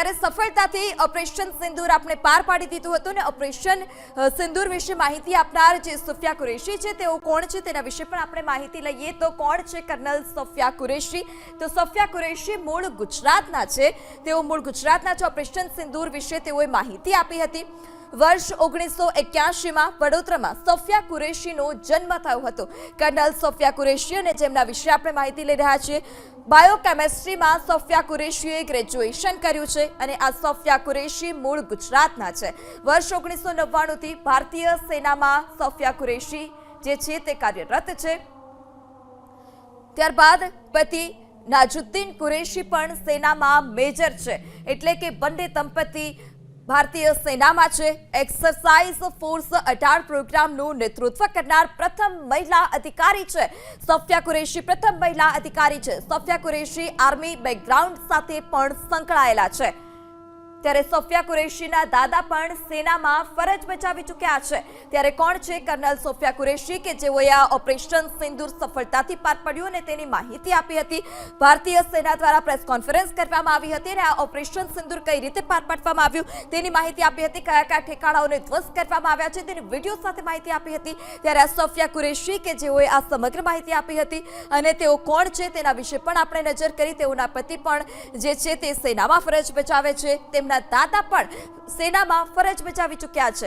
ત્યારે સફળતાથી ઓપરેશન સિંદૂર આપણે પાર પાડી દીધું હતું ને ઓપરેશન સિંદૂર વિશે માહિતી આપનાર જે સોફિયા કુરેશી છે તેઓ કોણ છે તેના વિશે પણ આપણે માહિતી લઈએ તો કોણ છે કર્નલ સોફિયા કુરેશી તો સોફિયા કુરેશી મૂળ ગુજરાતના છે તેઓ મૂળ ગુજરાતના છે ઓપરેશન સિંદૂર વિશે તેઓએ માહિતી આપી હતી વર્ષ 1981માં વડોદરામાં સોફિયા કુરેશીનો જન્મ થયો હતો કર્નલ સોફિયા કુરેશી અને જેમના વિશે આપણે માહિતી લઈ રહ્યા છીએ બાયોકેમિસ્ટ્રીમાં સોફિયા કુરેશીએ ગ્રેજ્યુએશન કર્યું છે અને આ સોફિયા કુરેશી મૂળ ગુજરાતના છે વર્ષ 1999 થી ભારતીય સેનામાં સોફિયા કુરેશી જે છે તે કાર્યરત છે ત્યારબાદ પતિ નાજુદ્દીન કુરેશી પણ સેનામાં મેજર છે એટલે કે બંને દંપતી ભારતીય સેનામાં છે એક્સરસાઇઝ ફોર્સ 18 પ્રોગ્રામનું નેતૃત્વ કરનાર પ્રથમ મહિલા અધિકારી છે સોફિયા કુરેશી પ્રથમ મહિલા અધિકારી છે સોફિયા કુરેશી આર્મી બેકગ્રાઉન્ડ સાથે પણ સંકળાયેલા છે ત્યારે સોફિયા કુરેશીના દાદા પણ સેનામાં ફરજ બજાવી ચૂક્યા છે ત્યારે કોણ છે કર્નલ સોફિયા કુરેશી કે જેઓએ આ ઓપરેશન સિંદૂર સફળતાથી પાર પાડ્યું અને તેની માહિતી આપી હતી ભારતીય સેના દ્વારા પ્રેસ કોન્ફરન્સ કરવામાં આવી હતી અને આ ઓપરેશન સિંદૂર કઈ રીતે પાર પાડવામાં આવ્યું તેની માહિતી આપી હતી કયા કયા ઠેકાણાઓને ધ્વસ્ત કરવામાં આવ્યા છે તેની વિડીયો સાથે માહિતી આપી હતી ત્યારે આ સોફિયા કુરેશી કે જેઓએ આ સમગ્ર માહિતી આપી હતી અને તેઓ કોણ છે તેના વિશે પણ આપણે નજર કરી તેઓના પતિ પણ જે છે તે સેનામાં ફરજ બજાવે છે તેમના દાદા પણ સેનામાં ફરજ બજાવી ચૂક્યા છે